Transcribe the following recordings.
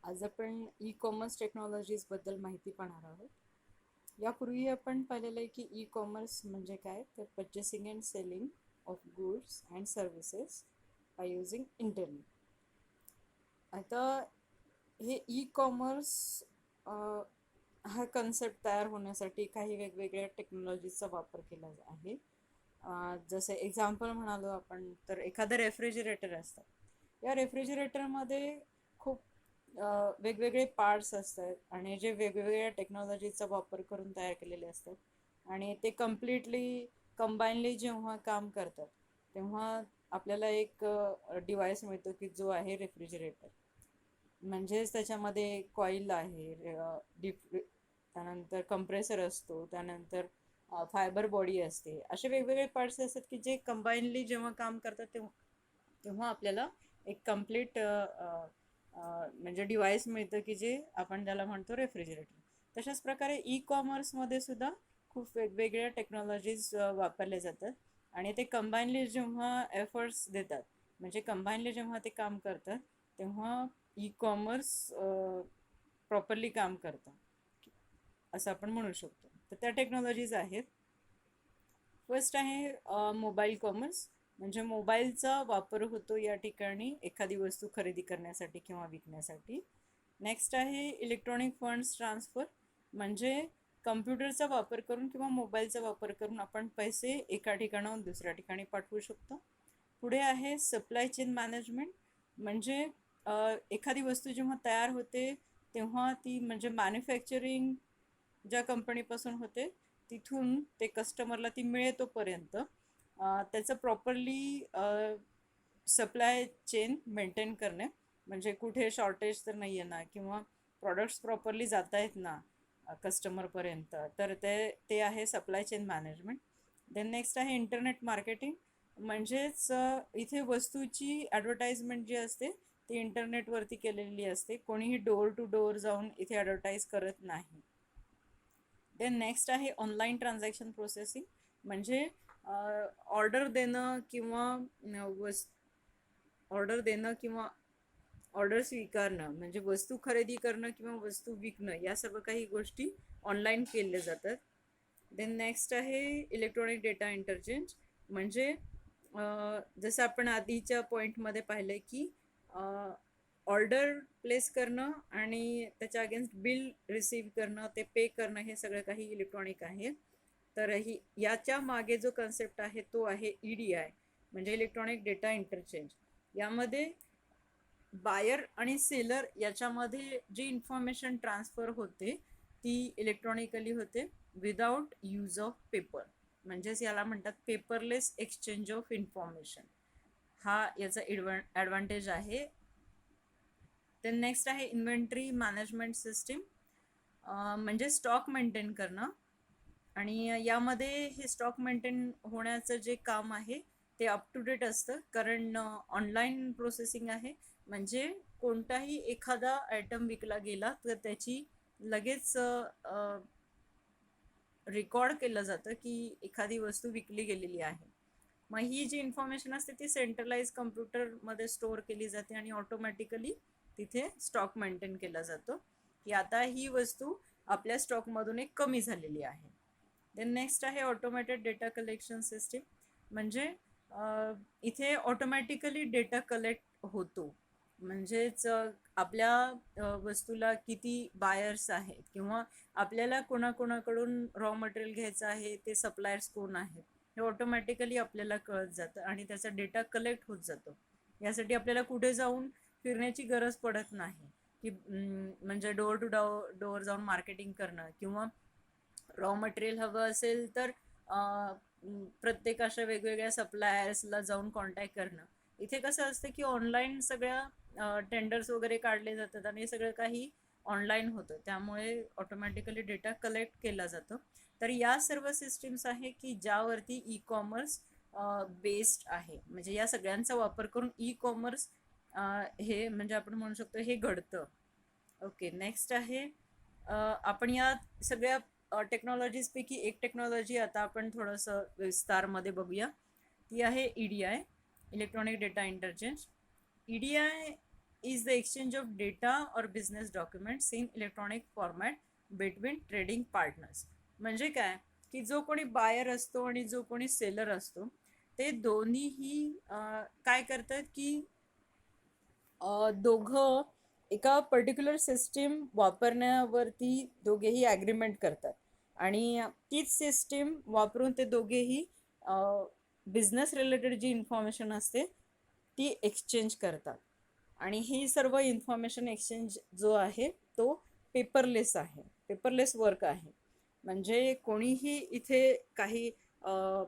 आज आपण e commerce टेक्नॉलॉजीजबद्दल माहिती पाहणार आहोत. यापूर्वी आपण पाहिलेलं आहे की ई कॉमर्स म्हणजे काय, तर purchasing and selling of goods and services by using internet. आता हे ई कॉमर्स हा कन्सेप्ट तयार होण्यासाठी काही वेगवेगळ्या टेक्नॉलॉजीचा वापर केला आहे. जसे एक्झाम्पल म्हणालो आपण तर एखादं रेफ्रिजरेटर असतं. या रेफ्रिजरेटरमध्ये खूप वेगवेगळे पार्ट्स असतात आणि जे वेगवेगळ्या टेक्नॉलॉजीचा वापर करून तयार केलेले असतात आणि ते कम्प्लिटली कंबाईनली जेव्हा काम करतात तेव्हा आपल्याला एक डिव्हाइस मिळतो की जो आहे रेफ्रिजरेटर. म्हणजेच त्याच्यामध्ये कॉईल आहे, त्यानंतर कंप्रेसर असतो, त्यानंतर फायबर बॉडी असते. असे वेगवेगळे पार्ट्स असतात की जे कंबाईनली जेव्हा काम करतात तेव्हा आपल्याला एक कम्प्लीट म्हणजे डिव्हाइस मिळतं की जे आपण त्याला म्हणतो रेफ्रिजरेटर. तशाच प्रकारे ई कॉमर्समध्ये सुद्धा खूप वेगवेगळ्या टेक्नॉलॉजीज वापरल्या जातात आणि ते कंबाईनली जेव्हा एफर्ट्स देतात, म्हणजे कंबाईनली जेव्हा ते काम करतात तेव्हा ई कॉमर्स प्रॉपरली काम करतं असं आपण म्हणू शकतो. तर त्या टेक्नॉलॉजीज आहेत. फर्स्ट आहे मोबाईल कॉमर्स, म्हणजे मोबाईलचा वापर होतो या ठिकाणी एखादी वस्तू खरेदी करण्यासाठी किंवा विकण्यासाठी. नेक्स्ट आहे इलेक्ट्रॉनिक फंड्स ट्रान्सफर, म्हणजे कम्प्युटरचा वापर करून किंवा मोबाईलचा वापर करून आपण पैसे एका ठिकाणाहून दुसऱ्या ठिकाणी पाठवू शकतो. पुढे आहे सप्लाय चेन मॅनेजमेंट, म्हणजे एखादी वस्तू जेव्हा तयार होते तेव्हा ती म्हणजे मॅन्युफॅक्चरिंग ज्या कंपनीपासून होते तिथून ते कस्टमरला ती मिळेतोपर्यंत त्याचं प्रॉपरली सप्लाय चेन मेंटेन करणे, म्हणजे कुठे शॉर्टेज तर नाही आहे ना, किंवा प्रॉडक्ट्स प्रॉपरली जात आहेत ना कस्टमरपर्यंत, तर ते ते आहे supply chain management. Then next आहे इंटरनेट मार्केटिंग, म्हणजेच इथे वस्तूची ॲडव्हर्टाइजमेंट जी असते ती इंटरनेटवरती केलेली असते, कोणीही डोअर टू डोअर जाऊन इथे ॲडव्हर्टाईज करत नाही. देन नेक्स्ट आहे ऑनलाईन ट्रान्झॅक्शन प्रोसेसिंग, म्हणजे ऑर्डर देणं किंवा ऑर्डर देणं किंवा ऑर्डर स्वीकारणं, म्हणजे वस्तू खरेदी करणं किंवा वस्तू विकणं, या सर्व काही गोष्टी ऑनलाईन केल्या जातात. देन नेक्स्ट आहे इलेक्ट्रॉनिक डेटा इंटरचेंज, म्हणजे जसं आपण आधीच्या पॉईंटमध्ये पाहिलं की ऑर्डर प्लेस करणं आणि त्याच्या अगेन्स्ट बिल रिसीव्ह करणं, ते पे करणं, हे सगळं काही इलेक्ट्रॉनिक आहे. तर याच्या मागे जो कन्सेप्ट आहे तो आहे EDI, म्हणजे इलेक्ट्रॉनिक डेटा इंटरचेंज. यामध्ये बायर आणि सेलर याच्यामध्ये जी इन्फॉर्मेशन ट्रान्सफर होते ती इलेक्ट्रॉनिकली होते विदाउट यूज ऑफ पेपर, म्हणजेच याला म्हणतात पेपरलेस एक्सचेंज ऑफ इन्फॉर्मेशन. हा याचा ॲडव्हान्टेज आहे. देन नेक्स्ट आहे इन्व्हेंटरी मॅनेजमेंट सिस्टीम, म्हणजे स्टॉक मेंटेन करणं, आणि यामध्ये हे स्टॉक मेंटेन होण्याचं जे काम आहे ते अप टू डेट असतं, कारण ऑनलाईन प्रोसेसिंग आहे, म्हणजे कोणताही एखादा आयटम विकला गेला तर त्याची लगेच रेकॉर्ड केलं जातं की एखादी वस्तू विकली गेलेली आहे. मग ही जी इन्फॉर्मेशन असते ती सेंट्रलाइज कम्प्युटरमध्ये स्टोअर केली जाते आणि ऑटोमॅटिकली तिथे स्टॉक मेंटेन केला जातो की आता ही वस्तू आपल्या स्टॉकमधून एक कमी झालेली आहे. देन नेक्स्ट आहे ऑटोमॅटेड डेटा कलेक्शन सिस्टीम, म्हणजे इथे ऑटोमॅटिकली डेटा कलेक्ट होतो, म्हणजेच आपल्या वस्तूला किती बायर्स आहेत किंवा आपल्याला कोणाकोणाकडून रॉ मटेरियल घ्यायचं आहे, ते सप्लायर्स कोण आहेत, हे ऑटोमॅटिकली आपल्याला कळत जातं आणि त्याचा डेटा कलेक्ट होत जातो. यासाठी आपल्याला कुठे जाऊन फिरण्याची गरज पडत नाही की म्हणजे डोअर टू डोअर जाऊन मार्केटिंग करणं, किंवा रॉ मटेरियल हवं असेल तर प्रत्येक अशा वेगवेगळ्या सप्लायर्सला जाऊन कॉन्टॅक्ट करणं. इथे कसं असतं की ऑनलाईन सगळ्या टेंडर्स वगैरे काढले जातात आणि सगळं काही ऑनलाईन होतं, त्यामुळे ऑटोमॅटिकली डेटा कलेक्ट केला जातो. तर या सर्व सिस्टीम्स आहे की ज्यावरती ई कॉमर्स बेस्ड आहे, म्हणजे या सगळ्यांचा वापर करून ई कॉमर्स हे म्हणजे आपण म्हणू शकतो हे घडतं. ओके, नेक्स्ट आहे आपण या सगळ्या टेक्नॉलॉजीजपैकी एक टेक्नॉलॉजी आता आपण थोडंसं विस्तारमध्ये बघूया. ती आहे EDI, electronic data interchange. EDI is the exchange of data or business documents in electronic format between trading partners. म्हणजे काय की जो कोणी बायर असतो आणि जो कोणी सेलर असतो ते दोन्हीही काय करतात की दोघं एका पर्टिक्युलर सिस्टीम वापरण्यावरती दोघेही ॲग्रीमेंट करतात आणि तीच सिस्टीम वापरून ते दोघेही बिझनेस रिलेटेड जी इन्फॉर्मेशन असते ती एक्सचेंज करतात. आणि ही सर्व इन्फॉर्मेशन एक्सचेंज जो आहे तो पेपरलेस आहे, पेपरलेस वर्क आहे. म्हणजे कोणीही इथे काही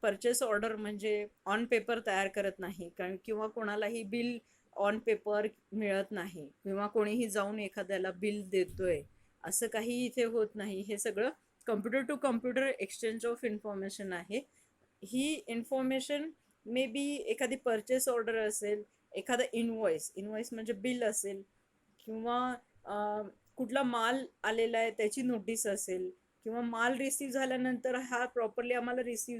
परचेस ऑर्डर म्हणजे ऑन पेपर तयार करत नाही कारण किंवा कोणालाही बिल ऑन पेपर मिळत नाही किंवा कोणीही जाऊन एखाद्याला बिल देतोय असं काही इथे होत नाही. हे सगळं computer to computer exchange of information आहे. ही इन्फॉर्मेशन मे बी एखादी परचेस ऑर्डर असेल, एखादा इनवॉइस म्हणजे बिल असेल किंवा कुठला माल आलेला आहे त्याची नोटीस असेल किंवा माल रिसीव झाल्यानंतर हा प्रॉपरली आम्हाला रिसीव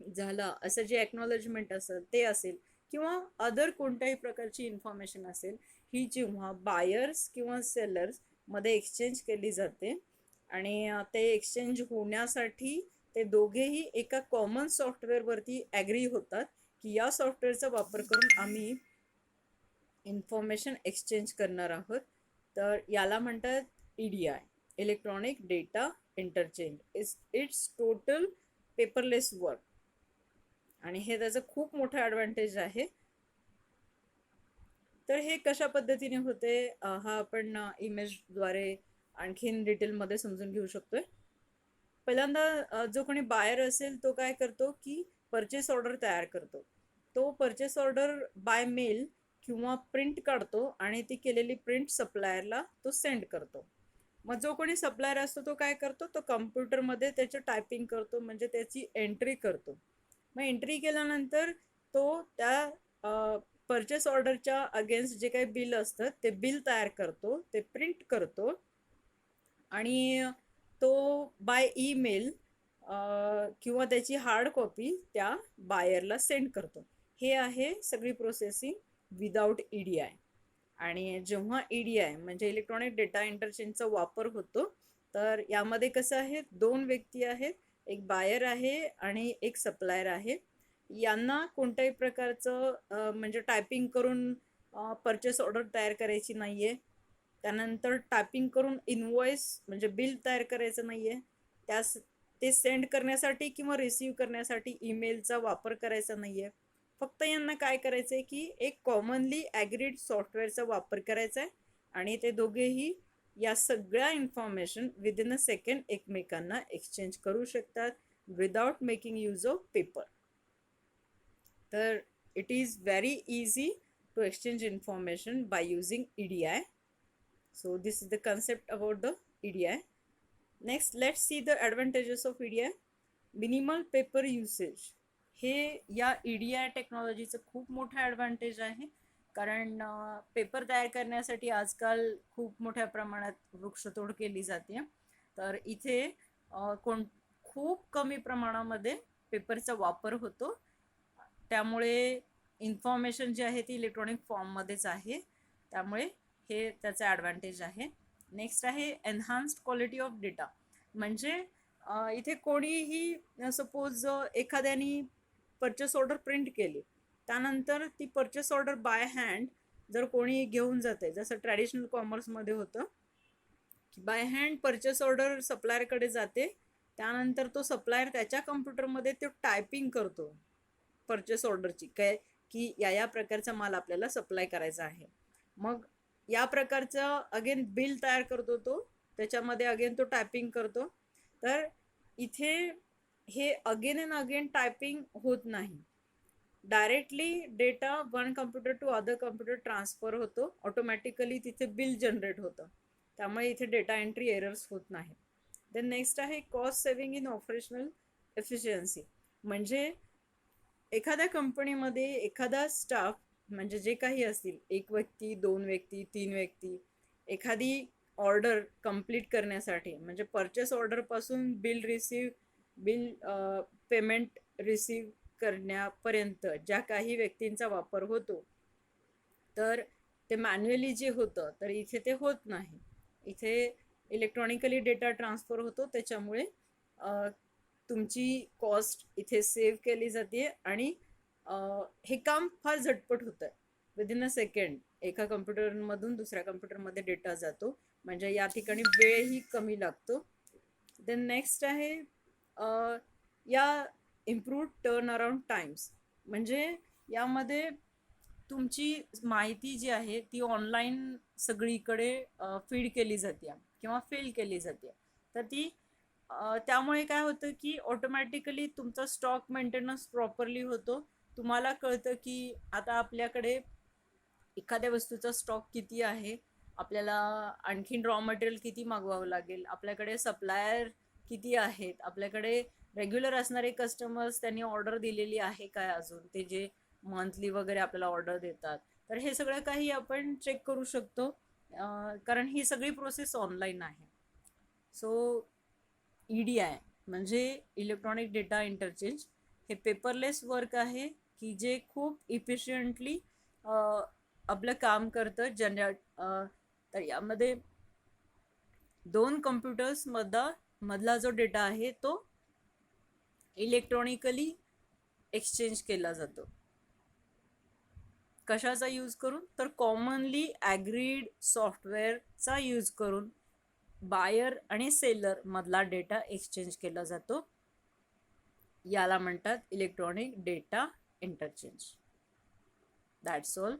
झाला असं जे एक्नॉलेजमेंट असेल ते असेल किंवा अदर कोणत्याही प्रकारची इन्फॉर्मेशन असेल, ही जेव्हा बायर्स किंवा सेलर्स मध्ये एक्सचेंज केली जाते आणि ते एक्सचेंज होण्यासाठी ते दोघेही एका कॉमन सॉफ्टवेअरवरती ॲग्री होतात की या सॉफ्टवेअरचा वापर करून आम्ही इन्फॉर्मेशन एक्सचेंज करणार आहोत. तर याला म्हणतात EDI, electronic data interchange. It's total paperless work आणि हे त्याचं खूप मोठं ॲडव्हान्टेज आहे. तर हे कशा पद्धतीने होते हा आपण इमेजद्वारे आणखीन डिटेलमध्ये समजून घेऊ शकतोय. पहिल्यांदा जो कोणी बायर असेल तो काय करतो की परचेस ऑर्डर तयार करतो. तो परचेस ऑर्डर बाय मेल किंवा प्रिंट काढतो आणि ती केलेली प्रिंट सप्लायरला तो सेंड करतो. मग जो कोणी सप्लायर असतो तो काय करतो, तो कम्प्युटरमध्ये त्याचं टायपिंग करतो म्हणजे त्याची एंट्री करतो. मग एंट्री केल्यानंतर तो त्या परचेस ऑर्डरच्या अगेन्स्ट जे काही बिल असतं ते बिल तयार करतो, ते प्रिंट करतो आणि तो बाय ईमेल किंवा त्याची हार्ड कॉपी त्या बायरला सेंड करतो. हे आहे सगळी प्रोसेसिंग विदाउट EDI. आणि जेव्हा EDI म्हणजे इलेक्ट्रॉनिक डेटा इंटरचेंजचा वापर होतो तर यामध्ये कसं आहे, दोन व्यक्ती आहेत, एक बायर आहे आणि एक सप्लायर आहे. यांना कोणत्याही प्रकारचं म्हणजे टायपिंग करून परचेस ऑर्डर तयार करायची नाही आहे. त्यानंतर टायपिंग करून इनवॉइस म्हणजे बिल तयार करायचं नाही आहे. त्यास ते सेंड करण्यासाठी किंवा रिसीव्ह करण्यासाठी ईमेलचा वापर करायचा नाही आहे. फक्त यांना काय करायचं आहे की एक कॉमनली ॲग्रीड सॉफ्टवेअरचा वापर करायचा आहे आणि ते दोघेही या सगळ्या इन्फॉर्मेशन विदिन अ सेकंड एकमेकांना एक्सचेंज करू शकतात without making use of paper. तर it is very easy to exchange information by using EDI. So this is the concept about the EDI. Next, let's see the advantages of EDI. Minimal paper usage. हे या EDI टेक्नॉलॉजीचं खूप मोठं advantage आहे कारण paper तयार करण्यासाठी आजकाल खूप मोठ्या प्रमाणात वृक्षतोड केली जाते. तर इथे खूप कमी प्रमाणामध्ये पेपरचा वापर होतो. त्यामुळे इन्फॉर्मेशन जी आहे ती इलेक्ट्रॉनिक फॉर्ममध्येच आहे. त्यामुळे हे त्याचा ॲडव्हान्टेज आहे. नेक्स्ट आहे एन्हान्स्ड क्वालिटी ऑफ डेटा. म्हणजे इथे कोणीही सपोज एखाद्यानी परचेस ऑर्डर प्रिंट केली, त्यानंतर ती परचेस ऑर्डर बाय हँड जर कोणी घेऊन जाते, जसं ट्रॅडिशनल कॉमर्समध्ये होतं की बाय हँड परचेस ऑर्डर सप्लायरकडे जाते, त्यानंतर तो सप्लायर त्याच्या कम्प्युटरमध्ये तो टायपिंग करतो परचेस ऑर्डरची काय की या प्रकारचा माल आपल्याला सप्लाय करायचा आहे. मग या प्रकारचं अगेन बिल तयार करतो तो, त्याच्यामध्ये अगेन तो टायपिंग करतो. तर इथे हे अगेन अँड अगेन टायपिंग होत नाही, directly data one computer to other computer transfer होतो, ऑटोमॅटिकली तिथे बिल जनरेट होतं. त्यामुळे इथे डेटा एंट्री एरर्स होत नाही. देन नेक्स्ट आहे cost saving in operational efficiency. म्हणजे एखाद्या कंपनीमध्ये एखादा स्टाफ म्हणजे जे काही असतील, एक व्यक्ती, दोन व्यक्ती, तीन व्यक्ती, एखादी ऑर्डर कंप्लीट करण्यासाठी म्हणजे परचेस ऑर्डरपासून बिल पेमेंट रिसीव करण्यापर्यंत ज्या काही व्यक्तींचा वापर होतो, तर ते मॅन्युअली जे होतं तर इथे ते होत नाही. इथे इलेक्ट्रॉनिकली डेटा ट्रान्सफर होतो, त्याच्यामुळे तुमची कॉस्ट इथे सेव्ह केली जाते आणि हे काम फार झटपट होतं. विदिन अ सेकंड एका कम्प्युटरमधून दुसऱ्या कम्प्युटरमध्ये डेटा जातो, म्हणजे या ठिकाणी वेळही कमी लागतो. देन नेक्स्ट आहे या इम्प्रूव्ड टर्न अराउंड टाइम्स. म्हणजे यामध्ये तुमची माहिती जी आहे ती ऑनलाईन सगळीकडे फीड केली जाते किंवा फिल केली जाते. तर ती त्यामुळे काय होतं की ऑटोमॅटिकली तुमचा स्टॉक मेंटेनन्स प्रॉपरली होतो. तुम्हाला कळतं की आता आपल्याकडे एखाद्या वस्तूचा स्टॉक किती आहे, आपल्याला आणखीन रॉ मटेरियल किती मागवावं लागेल, आपल्याकडे सप्लायर किती आहेत, आपल्याकडे रेग्युलर असणारे कस्टमर्स त्यांनी ऑर्डर दिलेली आहे काय, अजून ते जे मंथली वगैरे आपल्याला ऑर्डर देतात. तर हे सगळं काही आपण चेक करू शकतो, कारण ही सगळी प्रोसेस ऑनलाईन आहे. सो EDI म्हणजे इलेक्ट्रॉनिक डेटा इंटरचेंज हे पेपरलेस वर्क आहे की जे खूप इफिशियंटली आपलं काम करतं जनरेट. तर यामध्ये दोन कम्प्युटर्स मधला जो डेटा आहे तो इलेक्ट्रॉनिकली एक्सचेंज केला जातो. कशाचा यूज करून, तर कॉमनली ॲग्रीड सॉफ्टवेअरचा यूज करून बायर आणि सेलर मधला डेटा एक्सचेंज केला जातो. याला म्हणतात electronic data interchange. That's all.